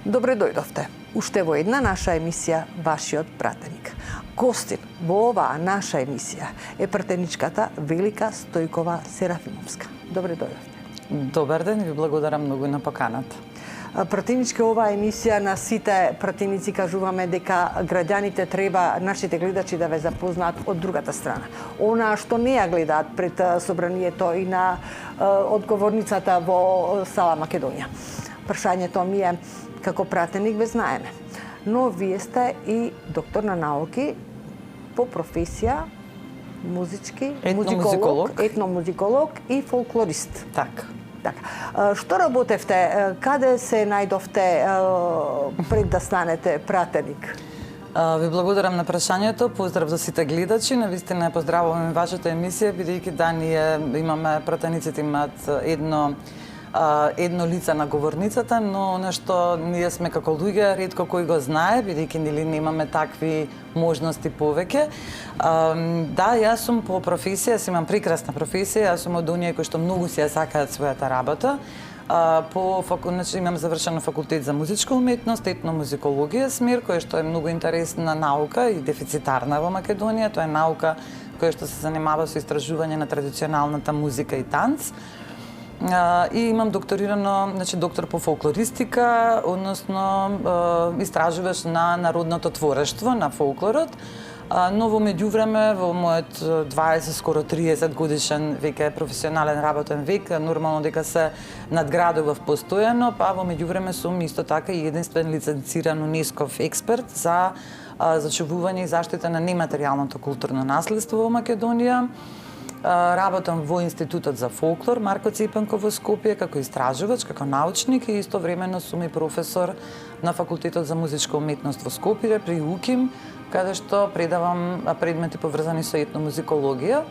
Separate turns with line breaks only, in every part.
Добре дојдовте. Уште во една наша емисија Вашиот пратеник. Гостин во оваа наша емисија е пратеничката Велика Стојкова Серафимовска. Добре дојдовте.
Добар ден, ви благодарам многу на поканата.
Пратенички оваа емисија на сите пратеници кажуваме дека граѓаните треба, нашите гледачи да ве запознаат од другата страна. Она што не ја гледаат пред собранието и на одговорницата во Сала Македонија. Прашањето ми е, како пратеник ве знаеме, но вие сте и доктор на науки по професија музички, етномузиколог и фолклорист.
Така.
Што работевте, каде се најдовте пред да станете пратеник?
Ви благодарам на прашањето, поздрав за сите гледачи, навистина поздравувам вашата емисија, бидејќи да ние имаме пратениците имаат едно лице на говорницата, но нешто ние сме како луѓе ретко кој го знае, бидејќи нели немаме такви можности повеќе. Да, јас сум по професија, јас имам прекрасна професија, јас сум од оние кои што многу си ја сакаат својата работа. Имам завршено факултет за музичка уметност, етномузикологија смер, која што е многу интересна наука и дефицитарна во Македонија. Тоа е наука која што се занимава со истражување на традиционалната музика и танц. И имам докторирано, доктор по фолклористика, односно истражуваш на народното творештво, на фолклорот, но во меѓувреме, во мојот 20, скоро 30 годишен веќе професионален работен век, нормално дека се надградував постојано, па во меѓувреме сум исто така и единствен лиценциран УНЕСКО-в експерт за зачувување и заштита на нематеријалното културно наследство во Македонија. Работам во Институтот за фолклор Марко Ципенко во Скопје како истражувач, како научник и истовремено сум и професор на Факултетот за музичка уметност во Скопје при УКИМ, каде што предавам предмети поврзани со етномузикологија.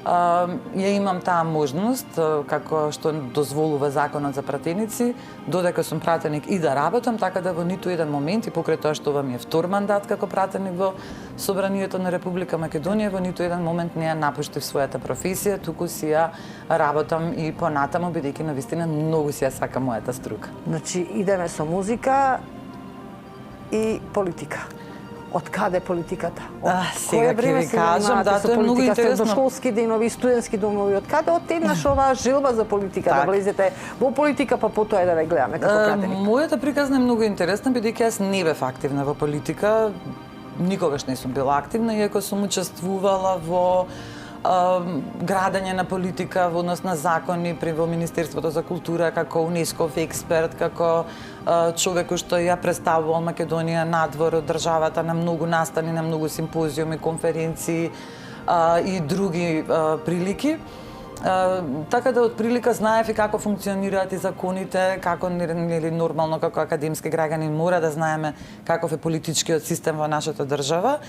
Ја имам таа можност, како што дозволува законот за пратеници, додека сум пратеник и да работам, така да во ниту еден момент, и покрај тоа што ова ми е втор мандат како пратеник во Собранието на Република Македонија, во ниту еден момент не ја напуштив својата професија, туку си ја работам и понатаму, бидејќи навистина многу си ја сакам мојата струка.
Значи, идеме со музика и политика. Од каде политиката?
Сега ќе ви кажам, да, тоа е многу интересно.
До школски денови, студентски домови, од каде оттегнаш оваа желба за политика, да влезете во политика, па потоа да ве гледаме како пратеник?
Мојата приказна е многу интересна, бидејќи јас не бев активна во политика, никогаш не сум била активна, иако сум учествувала во градење на политика во однос на закони во Министерството за култура, како УНЕСКО-в експерт, како човек кој што ја представувал Македонија надвор од државата на многу настани, на многу симпозиуми, конференции и други прилики. Така да отприлика знаев и како функционираат и законите, како нели нормално како академски граѓани мора да знаеме каков е политичкиот систем во нашата држава,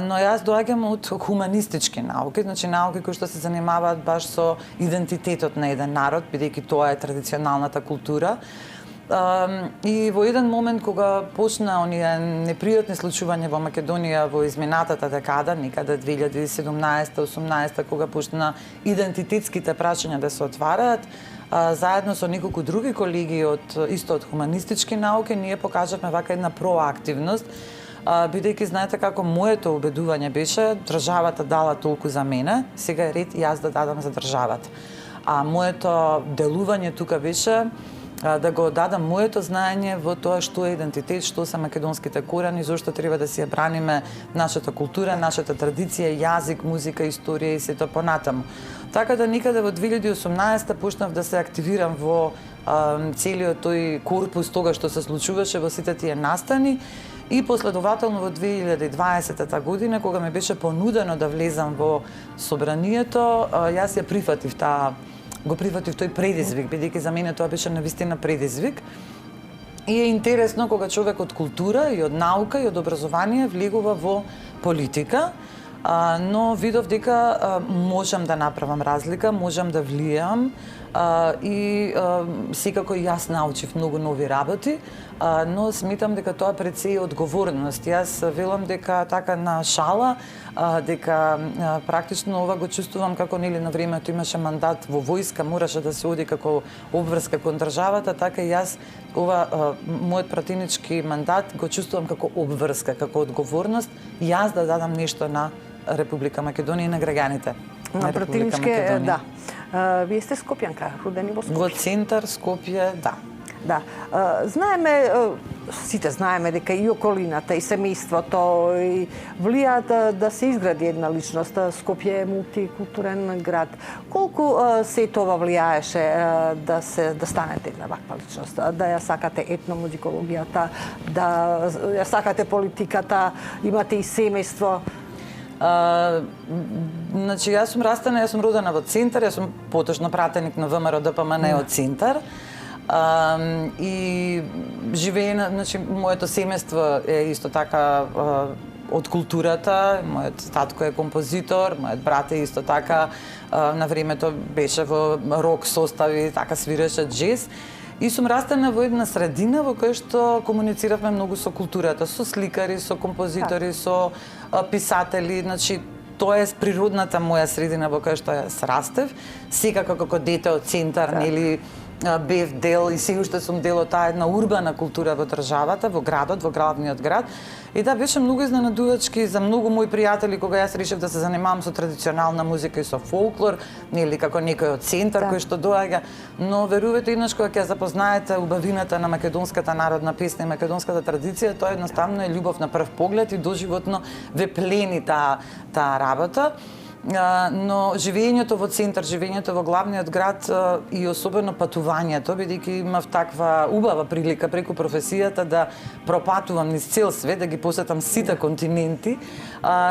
но јас доаѓам од хуманистички науки, значи науки кои што се занимаваат баш со идентитетот на еден народ, бидејќи тоа е традиционалната култура. И во еден момент кога почна оние непријатни случувања во Македонија во изминатата декада, некаде 2017-18, кога почна идентитетските прашања да се отвараат, заедно со неколку други колеги од хуманистички науки, ние покажавме вака една проактивност, бидејќи знаете како моето убедување беше државата дала толку за мене, сега е ред јас да дадам за државата. А моето делување тука беше да го дадам моето знаење во тоа што е идентитет, што се македонските корени, зошто треба да си ја браниме нашата култура, нашата традиција, јазик, музика, историја и сето понатаму. Така да никаде во 2018 почнав да се активирам во целиот тој корпус тога што се случуваше во сите тие настани и последователно во 2020 година, кога ми беше понудено да влезам во собранието, јас ја прифатив тој предизвик, бидејќи за мене тоа беше навистина предизвик. И е интересно кога човек од култура и од наука и од образование влегува во политика, но видов дека можам да направам разлика, можам да влијам и секако јас научив многу нови работи, но сметам дека тоа пред се е одговорност. Јас велам дека така на шала, дека практично ова го чувствувам како нели на времето имаше мандат во војска, мораше да се оди како обврска кон државата, така и јас ова мојот пратенички мандат го чувствувам како обврска, како одговорност, јас да дадам нешто на Република Македонија и на граѓаните
на
Република
пратеничке,
Македонија.
да. Вие сте Скопјанка, родени во Скопје.
Во центар Скопје, да.
Да. Знаеме, сите знаеме дека и околината, и семејството и влијаат да се изгради една личност. Скопје е мултикултурен град. Колку се тоа влијаеше да станете една ваква личност, да ја сакате етномузикологијата, да ја сакате политиката, имате и семејство?
Значи, јас сум растена, јас сум родена во центар, јас сум поточно пратеник на ВМРО ДПМН од центар. И живееме, значи, моето семејство е исто така од културата, мојот татко е композитор, мојот брат е исто така, на времето беше во рок состави, така свиреше джез. И сум растена во една средина во која што комунициравме многу со културата, со сликари, со композитори, со писатели, значи тоа е природната моја средина во која што јас растев. Секако како дете од центар, нели, бев дел и се уште сум дел од таа една урбана култура во државата, во градот, во главниот град. И да, беше многу изненадувачки за многу мои пријатели кога јас решив да се занимавам со традиционална музика и со фолклор, нели како некој од центар кој што доаѓа, но верувате еднаш кога ќе запознаете убавината на македонската народна песна и македонската традиција, тоа едноставно е љубов на прв поглед и доживотно ве плени таа работа. Но живењето во центар, живењето во главниот град и особено патувањето, бидејќи имав таква убава прилика преку професијата да пропатувам низ цел свет, да ги посетам сите континенти,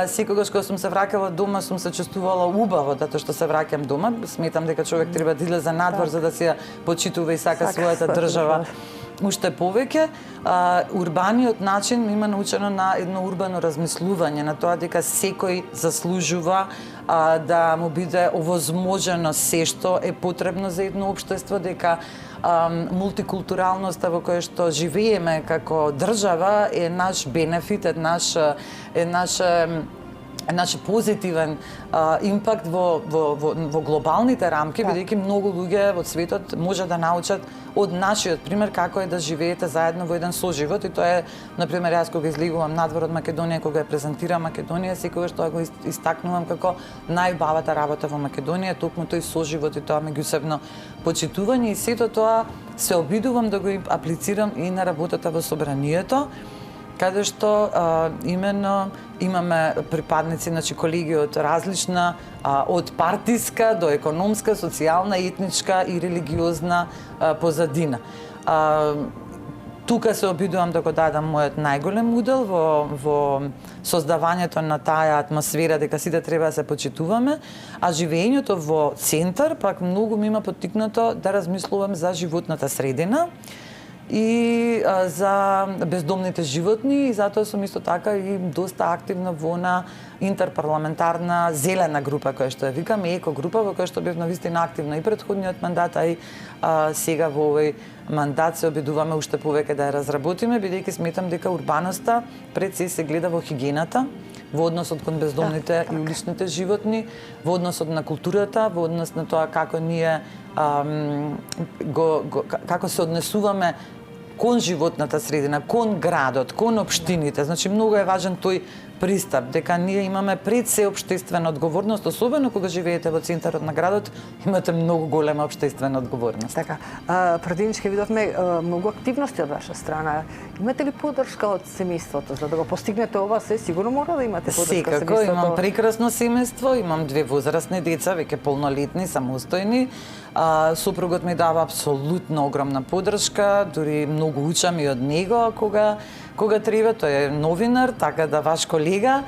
секогаш кога сум се враќала дома сум се чувствувала убаво затоа што се враќам дома. Сметам дека човек треба да излезе надвор за да се почитува и сака својата држава уште повеќе. Урбаниот начин има научено на едно урбано размислување, на тоа дека секој заслужува да му биде овозможено се што е потребно за едно општество, дека мултикултуралноста во која што живееме како држава е наш бенефит, е наш позитивен импакт во глобалните рамки, бидејќи многу луѓе во светот може да научат од нашиот пример како е да живеете заедно во еден соживот, и тоа е, например, јас кога излегувам надвор од Македонија, кога ја презентирам Македонија, секогаш тоа го истакнувам како најубавата работа во Македонија, токму тој соживот и тоа меѓусебно почитување, и сето тоа се обидувам да го аплицирам и на работата во собранието, каде што именно имаме припадници, значи колеги од различна, од партиска до економска, социјална, етничка и религиозна позадина. Тука се обидувам да го дадам мојот најголем удел во создавањето на таа атмосфера дека сите треба да се почитуваме, а живењето во центар пак многу ми има поттикнато да размислувам за животната средина и за бездомните животни, и затоа сум исто така и доста активна во она интерпарламентарна зелена група која што ја викаме еко група, во која што бев навистина активна и претходниот мандат, а и сега во овој мандат се обидуваме уште повеќе да ја разработиме, бидејќи сметам дека урбаноста пред се гледа во хигиената, во односот кон бездомните и уличните животни, во односот на културата, во однос на тоа како ние како се однесуваме кон животната средина, кон градот, кон општините. Значи, многу е важен тој пристап, дека ние имаме пред се општествена одговорност, особено кога живеете во центарот на градот, имате многу голема општествена одговорност.
Така, пратенички видовме многу активности од ваша страна. Имате ли поддршка од семејството за да го постигнете ова се? Сигурно мора да имате поддршка од семејството.
Секако, имам прекрасно семејство, имам 2 возрастни деца, веќе полнолетни, самостојни. Супругот ми дава апсолутно огромна поддршка, дури многу учам и од него кога треба. Тој е новинар, така да ваш колега колега,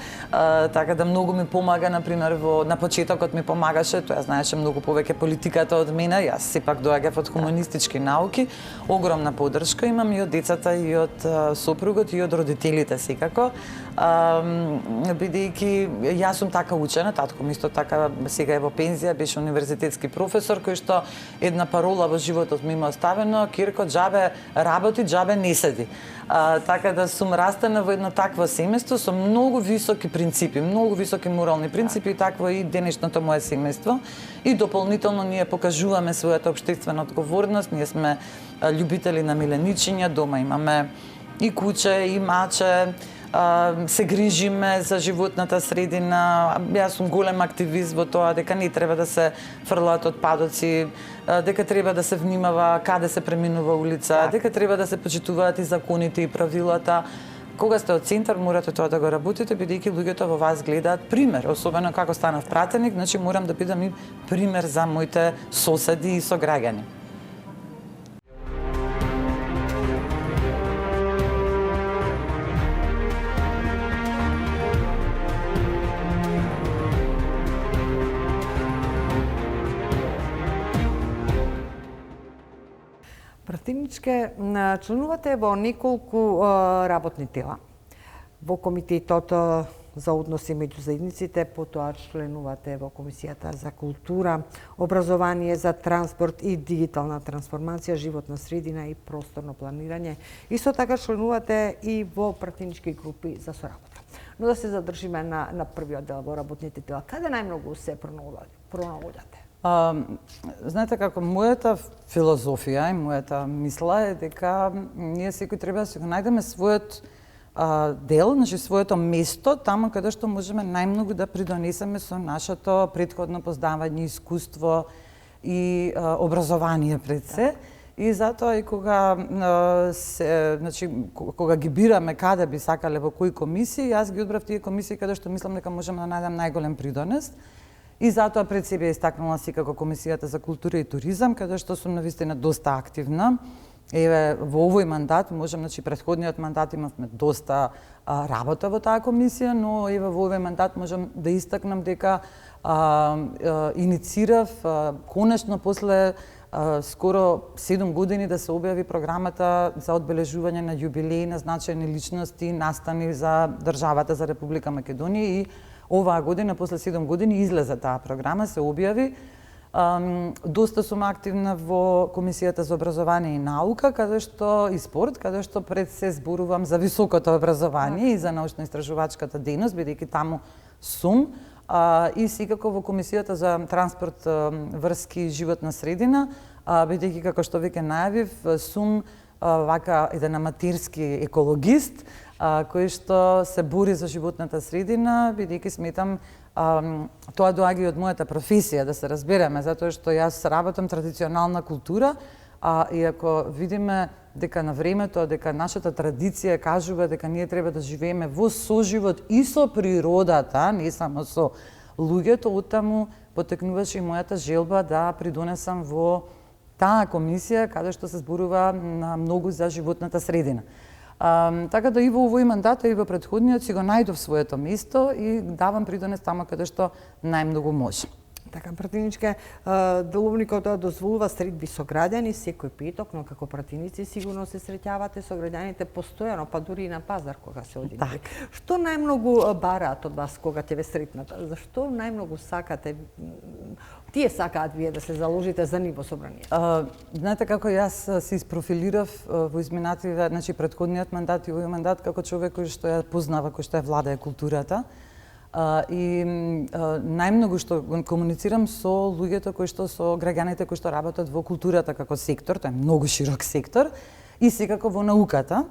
така да многу ми помага, например, на почетокот ми помагаше, тој знаеше многу повеќе политиката од мене, јас сепак доаѓав од хуманистички науки, огромна поддршка имам и од децата, и од сопругот, и од родителите секако, бидејќи јас сум така учена, татко ми исто така сега е во пензија, беше универзитетски професор, кој што една парола во животот ми има оставено, Кирко, џабе работи, џабе не седи. Така да сум растена во едно такво семејство со многу високи принципи, многу високи морални принципи, и такво и денешното мое семејство. И дополнително ние покажуваме својата општествена одговорност, ние сме љубители на миленичиња, дома имаме и куче, и маче, се грижиме за животната средина. Јас сум голем активист во тоа дека не треба да се фрлаат отпадоци, дека треба да се внимава каде се преминува улица, дека треба да се почитуваат и законите и правилата. Кога сте од центар, морате тоа да го работите, бидејќи луѓето во вас гледаат пример, особено како станав пратеник, значи морам да бидам и пример за моите соседи и сограѓани.
Пратеничке, членувате во неколку работни тела. Во Комитетот за односи меѓу заедниците, потоа членувате во Комисијата за култура, образование, за транспорт и дигитална трансформација, животна средина и просторно планирање. Исто така членувате и во пратенички групи за соработа. Но да се задржиме на првиот дел во работните тела. Каде најмногу се пронаоѓате?
Знаете како, мојата филозофија и мојата мисла е дека ние секој треба да си го најдеме својот дел, значи своето место, таму каде што можеме најмногу да придонесеме со нашето претходно познавање, искуство и образование пред се. И затоа и кога кога ги бираме каде би сакале во кои комисии, јас ги одбрав тие комисии каде што мислам дека можеме да најдем најголем придонес. И затоа пред себе истакнала секако Комисијата за култура и туризам, каде што сум навистина доста активна. Еве, во овој мандат, можам, значи, предходниот мандат имавме доста работа во таа комисија, но еве во овој мандат можам да истакнам дека иницирав конечно после скоро 7 години да се објави програмата за одбележување на јубилеи на значајни личности, настани за државата, за Република Македонија, и оваа година, после 7 години, излезе таа програма, се објави. Доста сум активна во Комисијата за образование и наука, каде што и спорт, каде што пред се зборувам за високото образование и за научно-истражувачката дејност, бидејќи таму сум. И секако во Комисијата за транспорт, врски и животна средина, бидејќи, како што веќе најавив, сум вака еден аматерски екологист, кој што се бори за животната средина, бидејќи сметам тоа доаѓа и од мојата професија, да се разбереме, затоа што јас работам традиционална култура, и ако видиме дека на времето, дека нашата традиција кажува дека ние треба да живееме во соживот и со природата, не само со луѓето, оттаму потекнуваше и мојата желба да придонесам во таа комисија каде што се зборува на многу за животната средина. Така да и во овој мандат и во претходниот си го најдов своето место и давам придонес таму каде што најмногу може.
Така, пратеничке, деловникот дозволува средби со граѓани секој петок, но како пратеници сигурно се среќавате со граѓаните постојано, па дури и на пазар кога се оди. Што најмногу бараат од вас кога ќе ве сретнат? Зашто најмногу сакате, тие сакаат вие да се заложите за ниво собрание?
Знаете како, јас се испрофилирав во изминативе, значи претходниот мандат и овој мандат како човек кој што ја познава, кој што ја владее културата. И најмногу што комуницирам со луѓето кои што со граѓаните кои што работат во културата како сектор, тоа е многу широк сектор, и секако во науката.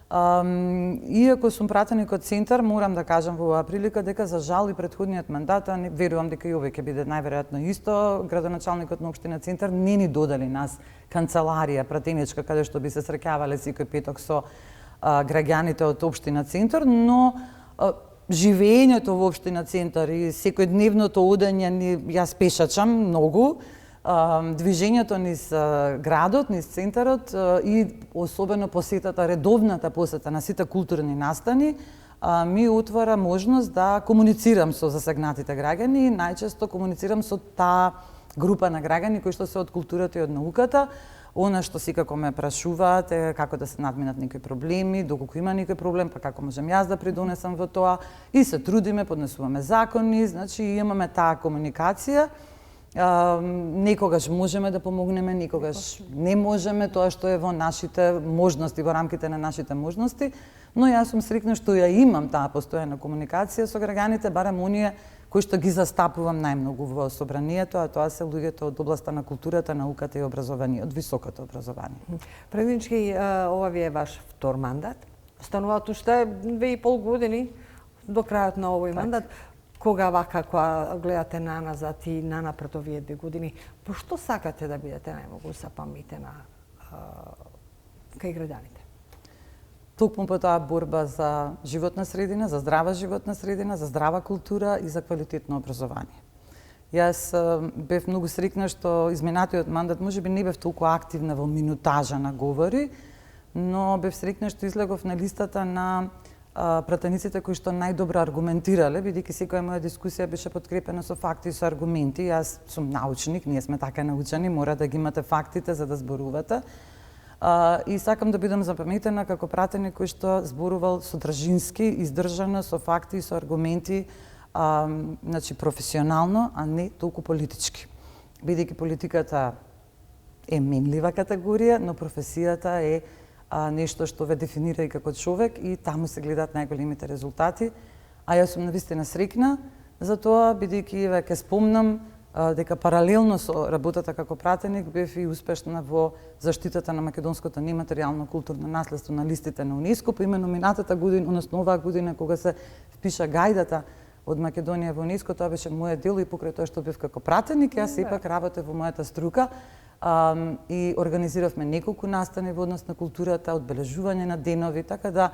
Иако сум пратеник од центар, морам да кажам во оваа прилика дека за жал и претходниот мандат, верувам дека и овој ќе биде најверојатно исто, градоначалникот на општина Центар не ни додали нас канцеларија пратеничка каде што би се среќавале секој петок со граѓаните од општина Центар, но живеењето во општина Центар и секојдневното одење, јас пешачам многу, движењето низ градот, низ центарот и особено посетата, редовната посета на сите културни настани, ми отвара можност да комуницирам со засегнатите граѓани и најчесто комуницирам со таа група на граѓани кои што се од културата и од науката. Она што секако ме прашуваат е како да се надминат некои проблеми, доколку има некој проблем, па како можам јас да придонесам во тоа. И се трудиме, поднесуваме закони, значи имаме таа комуникација. Некогаш можеме да помогнеме, некогаш не можеме, тоа што е во нашите можности, во рамките на нашите можности, но јас сум среќна што ја имам таа постојана комуникација со граѓаните, барем оние кои што ги застапувам најмногу во собранието, а тоа се луѓето од областа на културата, науката и образованието, од високото образование.
Преднички, ова ви е ваш втор мандат. Стануваат уште 2,5 години до крајот на овој мандат. Кога вака, кога гледате наназад и нанапред овие 2 години, по што сакате да бидете најмногу запамтена кај граѓаните?
Токму по таа борба за животна средина, за здрава животна средина, за здрава култура и за квалитетно образование. Јас бев многу среќна што изминатиот мандат можеби не бев толку активна во минутажа на говори, но бев среќна што излегов на листата на пратениците кои што најдобро аргументирале, бидејќи секоја моја дискусија беше подкрепена со факти и со аргументи. Јас сум научник, ние сме така научени, мора да ги имате фактите за да зборувате. И сакам да бидам запаметена како пратеник кој што зборувал содржински, издржано, со факти и со аргументи, значи професионално, а не толку политички. Бидејќи политиката е менлива категорија, но професијата е нешто што ве дефинира и како човек и таму се гледаат најголемите резултати. А јас сум навистина среќна за тоа, бидејќи ве ќе спомнам дека паралелно со работата како пратеник бев и успешна во заштитата на македонското нематеријално културно наследство на листите на УНЕСКО, по именно минатата година, односно оваа година кога се впиша гајдата од Македонија во УНЕСКО, тоа беше моје дело и покрај тоа што бев како пратеник, јас сепак работев во мојата струка и организиравме неколку настани во однос на културата, одбележување на денови, така да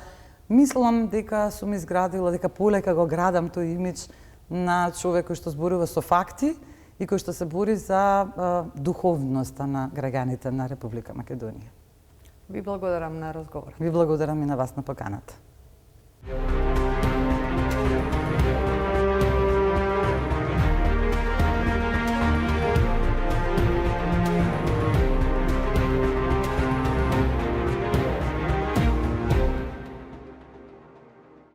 мислам дека сум изградила, дека полека го градам тој имидж на човек кој што зборува со факти и кој што се бори за духовноста на граѓаните на Република Македонија.
Ви благодарам на разговор.
Ви благодарам и на вас на поканата.